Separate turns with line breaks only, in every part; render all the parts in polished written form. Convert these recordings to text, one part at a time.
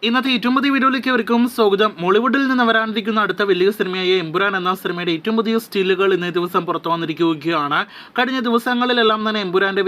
ഇന്നത്തെ ഏറ്റവും പുതിയ വീഡിയോയിലേക്ക് അവർക്കും സ്വാഗതം. മോളിവുഡിൽ നിന്ന് വരാനിരിക്കുന്ന അടുത്ത വലിയ സിനിമയായ എമ്പുരാൻ എന്ന സിനിമയുടെ ഏറ്റവും പുതിയ സ്റ്റില്ലുകൾ ഇന്നേ ദിവസം പുറത്തു വന്നിരിക്കുകയാണ്. കഴിഞ്ഞ ദിവസങ്ങളിലെല്ലാം തന്നെ എമ്പുരാന്റെ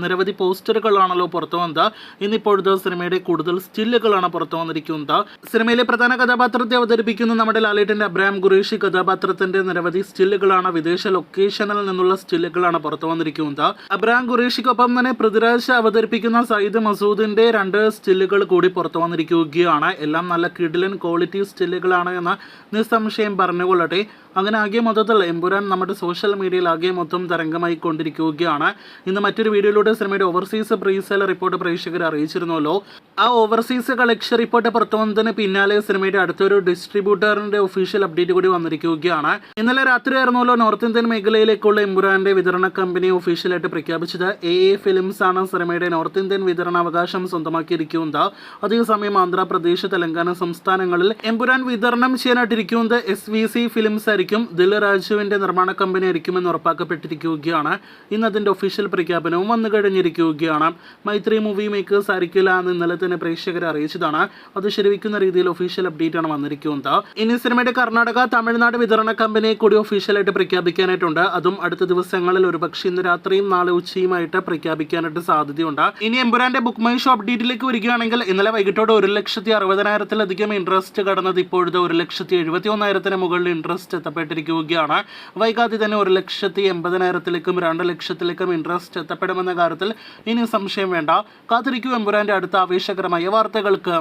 നിരവധി പോസ്റ്ററുകളാണല്ലോ പുറത്തു വന്നത്. ഇന്നിപ്പോഴത്തെ സിനിമയുടെ കൂടുതൽ സ്റ്റില്ലുകളാണ് പുറത്തു വന്നിരിക്കുന്നത്. സിനിമയിലെ പ്രധാന കഥാപാത്രത്തെ അവതരിപ്പിക്കുന്ന നമ്മുടെ ലാലേട്ടന്റെ അബ്രഹാം ഖുറേഷി കഥാപാത്രത്തിന്റെ നിരവധി സ്റ്റില്ലുകളാണ്, വിദേശ ലൊക്കേഷനിൽ നിന്നുള്ള സ്റ്റില്ലുകളാണ് പുറത്തു വന്നിരിക്കുന്നത്. അബ്രഹാം ഖുറേഷിക്കൊപ്പം തന്നെ പൃഥ്വിരാജ് അവതരിപ്പിക്കുന്ന സയ്യിദ് മസൂദിന്റെ 2 സ്റ്റില്ലുകൾ കൂടി പുറത്തു വന്നിരിക്കുകയാണ്. എല്ലാം നല്ല കിടിലൻ ക്വാളിറ്റി സ്റ്റില്ലുകളാണ് എന്ന് നിസ്സംശയം പറഞ്ഞുകൊള്ളട്ടെ. അങ്ങനെ ആകെ മൊത്തത്തിൽ എമ്പുരാൻ നമ്മുടെ സോഷ്യൽ മീഡിയയിൽ ആകെ മൊത്തം തരംഗമായി കൊണ്ടിരിക്കുകയാണ്. ഇന്ന് മറ്റൊരു വീഡിയോയിലൂടെ സിനിമയുടെ ഓവർസീസ് പ്രീസെയിൽ റിപ്പോർട്ട് പ്രേക്ഷകർ അറിയിച്ചിരുന്നല്ലോ. ആ ഓവർസീസ് കളക്ഷൻ റിപ്പോർട്ട് പുറത്തു വന്നതിന് പിന്നാലെ സിനിമയുടെ അടുത്തൊരു ഡിസ്ട്രിബ്യൂട്ടറിന്റെ ഒഫീഷ്യൽ അപ്ഡേറ്റ് കൂടി വന്നിരിക്കുകയാണ്. ഇന്നലെ രാത്രി ആയിരുന്നല്ലോ നോർത്ത് ഇന്ത്യൻ മേഖലയിലേക്കുള്ള എമ്പുരാന്റെ വിതരണ കമ്പനി ഒഫീഷ്യലായിട്ട് പ്രഖ്യാപിച്ചത്. AA ഫിലിംസ് ആണ് സിനിമയുടെ നോർത്ത് ഇന്ത്യൻ വിതരണാവകാശം സ്വന്തമാക്കിയിരിക്കുന്നത്. അതേസമയം ആന്ധ്രാപ്രദേശ്, തെലങ്കാന സംസ്ഥാനങ്ങളിൽ എമ്പുരാൻ വിതരണം ചെയ്യാനായിട്ടിരിക്കുന്നത് SVC ഫിലിംസ് ആയിരിക്കും. ദിൽ രാജുവിന്റെ നിർമ്മാണ കമ്പനി ആയിരിക്കുമെന്ന് ഉറപ്പാക്കപ്പെട്ടിരിക്കുകയാണ്. ഇന്ന് അതിന്റെ ഒഫീഷ്യൽ പ്രഖ്യാപനവും വന്നു കഴിഞ്ഞിരിക്കുകയാണ്. മൈത്രി മൂവി മേക്കേഴ്സ് ആയിരിക്കില്ല എന്ന് ഇന്നലെ തന്നെ പ്രേക്ഷകരെ അറിയിച്ചതാണ്. അത് ശരിവെക്കുന്ന രീതിയിൽ ഒഫീഷ്യൽ അപ്ഡേറ്റ് ആണ് വന്നിരിക്കുന്നത്. ഇനി സിനിമയുടെ കർണാടക, തമിഴ്നാട് വിതരണ കമ്പനിയെ കൂടി ഒഫീഷ്യലായിട്ട് പ്രഖ്യാപിക്കാനായിട്ടുണ്ട്. അതും അടുത്ത ദിവസങ്ങളിൽ ഒരുപക്ഷെ ഇന്ന് രാത്രിയും നാളെ ഉച്ചയുമായിട്ട് പ്രഖ്യാപിക്കാനായിട്ട് സാധ്യതയുണ്ട്. ഇനി എമ്പുരാന്റെ ബുക്ക് മൈ ഷോ അപ്ഡേറ്റിലേക്ക് വരികയാണെങ്കിൽ ഇന്നലെ വൈകിട്ടോടെ 1,60,000-ത്തിലധികം ഇൻട്രസ്റ്റ് കടന്നത് ഇപ്പോഴത്തെ 1,71,000-ത്തിന് മുകളിൽ ഇൻട്രസ്റ്റ് എത്തപ്പെട്ടിരിക്കുകയാണ്. വൈകാതെ തന്നെ 1,80,000-ത്തിലേക്കും 2,00,000-ത്തിലേക്കും ഇൻട്രസ്റ്റ് എത്തപ്പെടുമെന്ന കാര്യത്തിൽ ഇനി സംശയം വേണ്ട. കാത്തിരിക്കൂ എമ്പുരാന്റെ അടുത്ത ആവേശകരമായ വാർത്തകൾക്ക്.